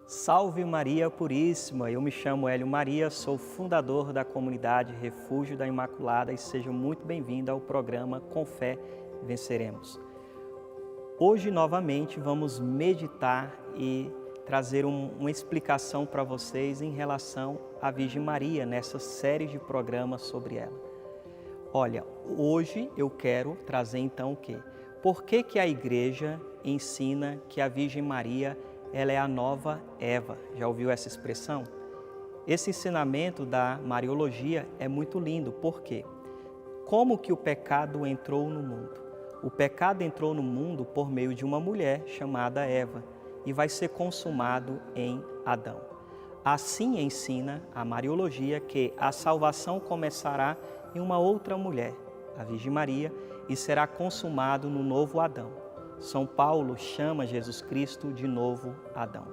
Salve Maria Puríssima! Eu me chamo Hélio Maria, sou fundador da comunidade Refúgio da Imaculada e seja muito bem-vindo ao programa Com Fé Venceremos. Hoje, novamente, vamos meditar e trazer uma explicação para vocês em relação à Virgem Maria, nessa série de programas sobre ela. Olha, hoje eu quero trazer então o quê? Por que a Igreja ensina que a Virgem Maria ela é a nova Eva? Já ouviu essa expressão? Esse ensinamento da Mariologia é muito lindo, por quê? Como que o pecado entrou no mundo? O pecado entrou no mundo por meio de uma mulher chamada Eva e vai ser consumado em Adão. Assim ensina a Mariologia que a salvação começará em uma outra mulher, a Virgem Maria, e será consumado no novo Adão. São Paulo chama Jesus Cristo de novo Adão.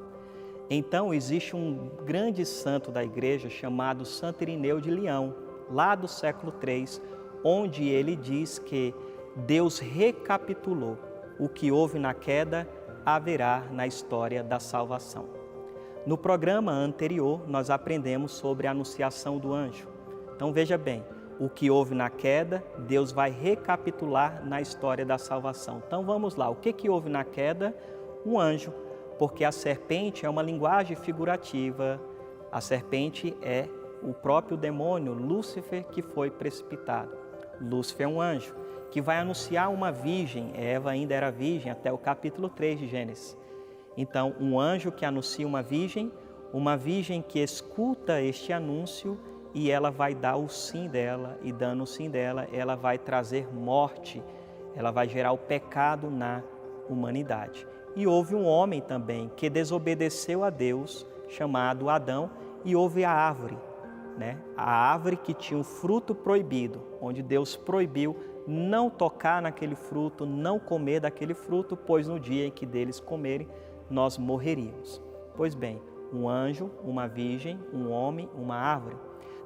Então existe um grande santo da igreja chamado Santo Irineu de Leão, lá do século III, onde ele diz que Deus recapitulou o que houve na queda, haverá na história da salvação. No programa anterior, nós aprendemos sobre a anunciação do anjo. Então veja bem, o que houve na queda, Deus vai recapitular na história da salvação. Então vamos lá, o que houve na queda? Um anjo, porque a serpente é uma linguagem figurativa, a serpente é o próprio demônio, Lúcifer, que foi precipitado. Lúcifer é um anjo, que vai anunciar uma virgem, Eva ainda era virgem até o capítulo 3 de Gênesis. Então, um anjo que anuncia uma virgem que escuta este anúncio e ela vai dar o sim dela, e dando o sim dela, ela vai trazer morte, ela vai gerar o pecado na humanidade. E houve um homem também que desobedeceu a Deus, chamado Adão, e houve a árvore, a árvore que tinha um fruto proibido, onde Deus proibiu não tocar naquele fruto, não comer daquele fruto, pois no dia em que deles comerem, nós morreríamos. Pois bem, um anjo, uma virgem, um homem, uma árvore.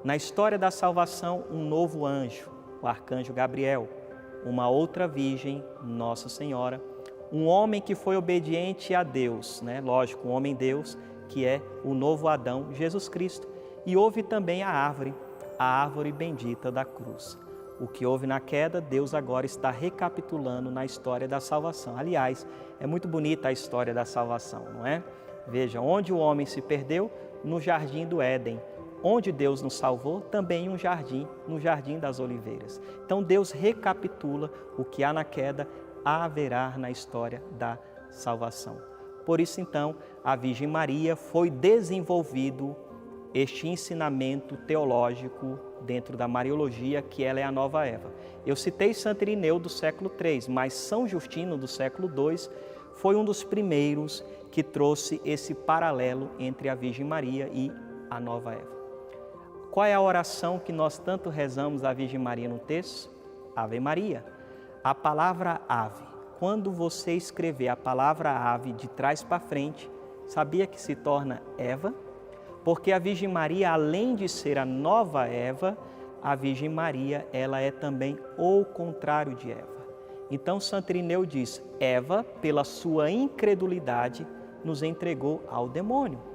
Na história da salvação, um novo anjo, o arcanjo Gabriel, uma outra virgem, Nossa Senhora, um homem que foi obediente a Deus, lógico, um homem-deus, que é o novo Adão, Jesus Cristo. E houve também a árvore bendita da cruz. O que houve na queda, Deus agora está recapitulando na história da salvação. Aliás, é muito bonita a história da salvação, não é? Veja, onde o homem se perdeu, no jardim do Éden. Onde Deus nos salvou, também em um jardim, no Jardim das Oliveiras. Então Deus recapitula o que há na queda, haverá na história da salvação. Por isso então, a Virgem Maria foi desenvolvido este ensinamento teológico dentro da Mariologia, que ela é a nova Eva. Eu citei Santo Irineu do século III, mas São Justino do século II foi um dos primeiros que trouxe esse paralelo entre a Virgem Maria e a nova Eva. Qual é a oração que nós tanto rezamos à Virgem Maria no texto? Ave Maria. A palavra ave, quando você escrever a palavra ave de trás para frente, sabia que se torna Eva? Porque a Virgem Maria, além de ser a nova Eva, a Virgem Maria, ela é também o contrário de Eva. Então, Santo Irineu diz, Eva, pela sua incredulidade, nos entregou ao demônio.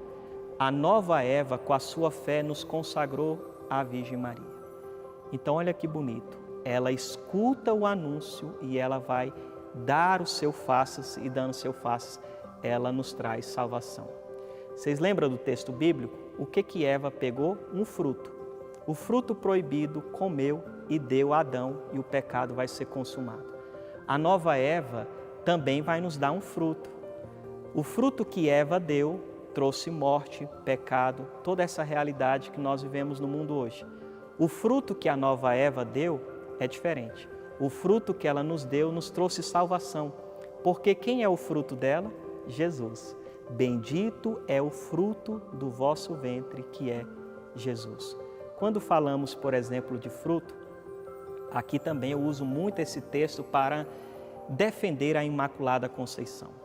A nova Eva, com a sua fé, nos consagrou à Virgem Maria. Então, olha que bonito. Ela escuta o anúncio e ela vai dar o seu faças, e dando o seu faças, ela nos traz salvação. Vocês lembram do texto bíblico? O que Eva pegou? Um fruto. O fruto proibido comeu e deu a Adão e o pecado vai ser consumado. A nova Eva também vai nos dar um fruto. O fruto que Eva deu trouxe morte, pecado, toda essa realidade que nós vivemos no mundo hoje. O fruto que a nova Eva deu é diferente. O fruto que ela nos deu nos trouxe salvação. Porque quem é o fruto dela? Jesus. Bendito é o fruto do vosso ventre, que é Jesus. Quando falamos, por exemplo, de fruto, aqui também eu uso muito esse texto para defender a Imaculada Conceição.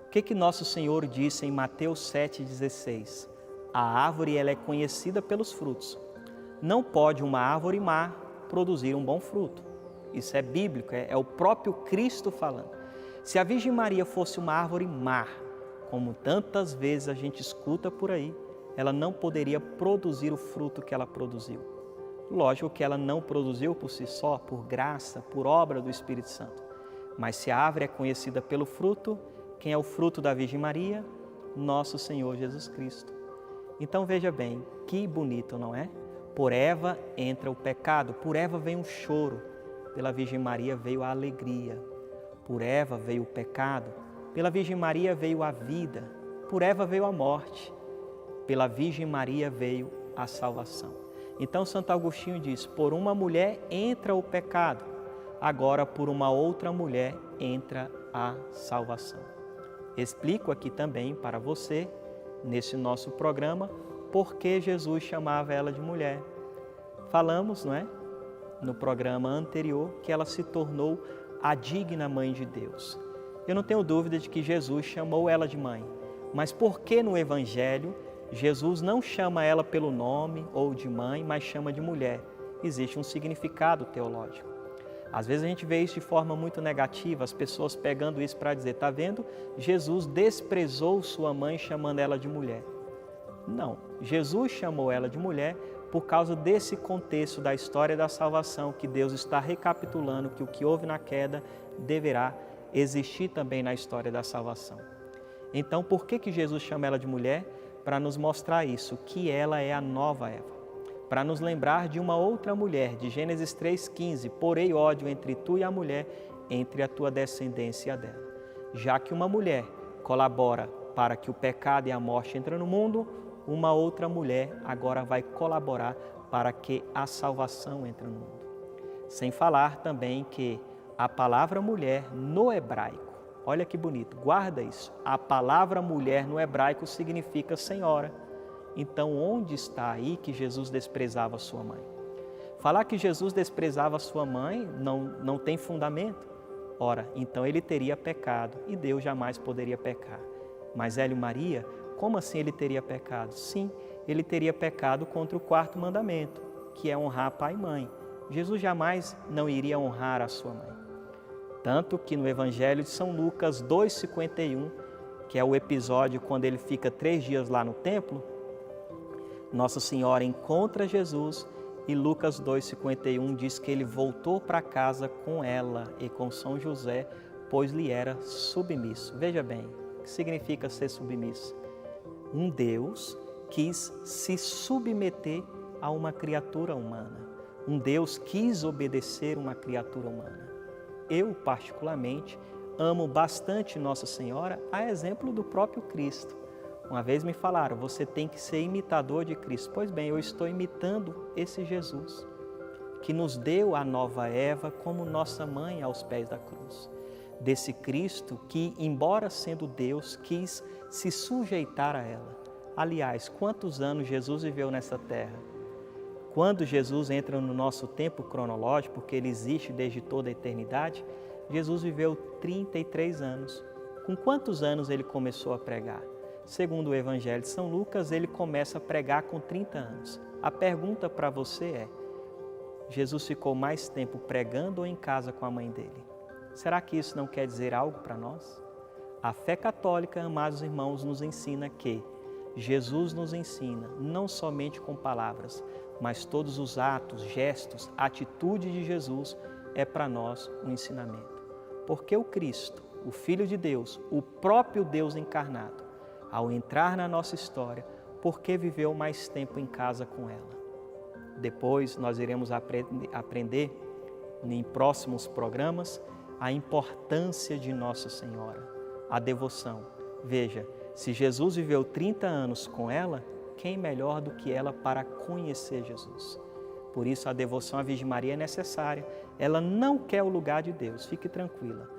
O que Nosso Senhor disse em Mateus 7,16? A árvore ela é conhecida pelos frutos. Não pode uma árvore má produzir um bom fruto. Isso é bíblico, é o próprio Cristo falando. Se a Virgem Maria fosse uma árvore má, como tantas vezes a gente escuta por aí, ela não poderia produzir o fruto que ela produziu. Lógico que ela não produziu por si só, por graça, por obra do Espírito Santo. Mas se a árvore é conhecida pelo fruto, quem é o fruto da Virgem Maria? Nosso Senhor Jesus Cristo. Então veja bem, que bonito, não é? Por Eva entra o pecado, por Eva vem um choro, pela Virgem Maria veio a alegria. Por Eva veio o pecado, pela Virgem Maria veio a vida, por Eva veio a morte, pela Virgem Maria veio a salvação. Então Santo Agostinho diz, por uma mulher entra o pecado, agora por uma outra mulher entra a salvação. Explico aqui também para você, nesse nosso programa, por que Jesus chamava ela de mulher. Falamos, não é? No programa anterior, que ela se tornou a digna mãe de Deus. Eu não tenho dúvida de que Jesus chamou ela de mãe, mas por que no Evangelho Jesus não chama ela pelo nome ou de mãe, mas chama de mulher? Existe um significado teológico. Às vezes a gente vê isso de forma muito negativa, as pessoas pegando isso para dizer, tá vendo? Jesus desprezou sua mãe chamando ela de mulher. Não, Jesus chamou ela de mulher por causa desse contexto da história da salvação, que Deus está recapitulando que o que houve na queda deverá existir também na história da salvação. Então, por que Jesus chama ela de mulher? Para nos mostrar isso, que ela é a nova Eva. Para nos lembrar de uma outra mulher, de Gênesis 3,15, porém ódio entre tu e a mulher, entre a tua descendência e a dela. Já que uma mulher colabora para que o pecado e a morte entrem no mundo, uma outra mulher agora vai colaborar para que a salvação entre no mundo. Sem falar também que a palavra mulher no hebraico, olha que bonito, guarda isso, a palavra mulher no hebraico significa senhora. Então, onde está aí que Jesus desprezava sua mãe? Falar que Jesus desprezava sua mãe não tem fundamento. Ora, então ele teria pecado e Deus jamais poderia pecar. Mas Hélio Maria, como assim ele teria pecado? Sim, ele teria pecado contra o quarto mandamento, que é honrar pai e mãe. Jesus jamais não iria honrar a sua mãe. Tanto que no Evangelho de São Lucas 2,51, que é o episódio quando ele fica 3 dias lá no templo, Nossa Senhora encontra Jesus e Lucas 2,51 diz que ele voltou para casa com ela e com São José, pois lhe era submisso. Veja bem, o que significa ser submisso? Um Deus quis se submeter a uma criatura humana. Um Deus quis obedecer uma criatura humana. Eu, particularmente, amo bastante Nossa Senhora, a exemplo do próprio Cristo. Uma vez me falaram, você tem que ser imitador de Cristo. Pois bem, eu estou imitando esse Jesus, que nos deu a nova Eva como nossa mãe aos pés da cruz. Desse Cristo que, embora sendo Deus, quis se sujeitar a ela. Aliás, quantos anos Jesus viveu nessa terra? Quando Jesus entra no nosso tempo cronológico, porque ele existe desde toda a eternidade, Jesus viveu 33 anos. Com quantos anos ele começou a pregar? Segundo o Evangelho de São Lucas, ele começa a pregar com 30 anos. A pergunta para você é, Jesus ficou mais tempo pregando ou em casa com a mãe dele? Será que isso não quer dizer algo para nós? A fé católica, amados irmãos, nos ensina que Jesus nos ensina, não somente com palavras, mas todos os atos, gestos, atitude de Jesus é para nós um ensinamento. Porque o Cristo, o Filho de Deus, o próprio Deus encarnado, ao entrar na nossa história, porque viveu mais tempo em casa com ela. Depois nós iremos aprender em próximos programas a importância de Nossa Senhora, a devoção. Veja, se Jesus viveu 30 anos com ela, quem melhor do que ela para conhecer Jesus? Por isso a devoção à Virgem Maria é necessária. Ela não quer o lugar de Deus, fique tranquila.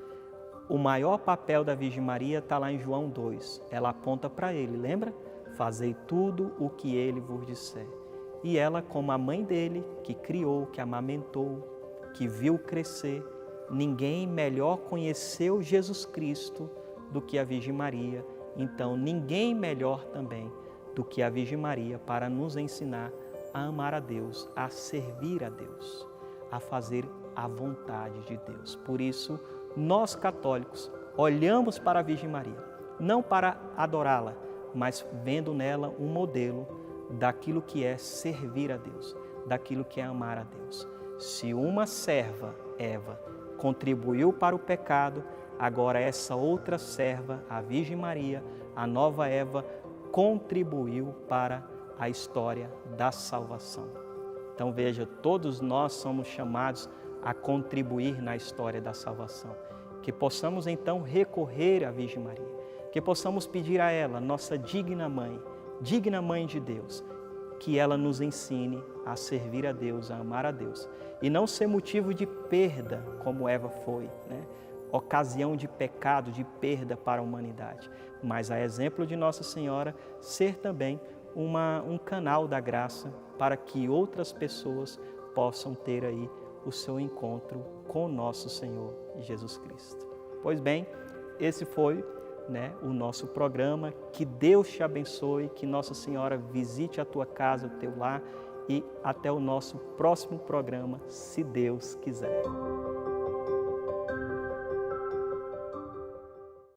O maior papel da Virgem Maria está lá em João 2. Ela aponta para ele, lembra? Fazei tudo o que ele vos disser. E ela, como a mãe dele, que criou, que amamentou, que viu crescer, ninguém melhor conheceu Jesus Cristo do que a Virgem Maria. Então, ninguém melhor também do que a Virgem Maria para nos ensinar a amar a Deus, a servir a Deus, a fazer a vontade de Deus. Por isso, nós católicos olhamos para a Virgem Maria não para adorá-la, mas vendo nela um modelo daquilo que é servir a Deus, daquilo que é amar a Deus. Se uma serva, Eva, contribuiu para o pecado, agora essa outra serva, a Virgem Maria, a nova Eva, contribuiu para a história da salvação. Então veja, todos nós somos chamados a contribuir na história da salvação. Que possamos então recorrer à Virgem Maria, que possamos pedir a ela, nossa digna Mãe de Deus, que ela nos ensine a servir a Deus, a amar a Deus, e não ser motivo de perda, como Eva foi, né? Ocasião de pecado, de perda para a humanidade, mas a exemplo de Nossa Senhora, ser também um canal da graça para que outras pessoas possam ter aí o seu encontro com nosso Senhor Jesus Cristo. Pois bem, esse foi, o nosso programa. Que Deus te abençoe, que Nossa Senhora visite a tua casa, o teu lar, e até o nosso próximo programa, se Deus quiser.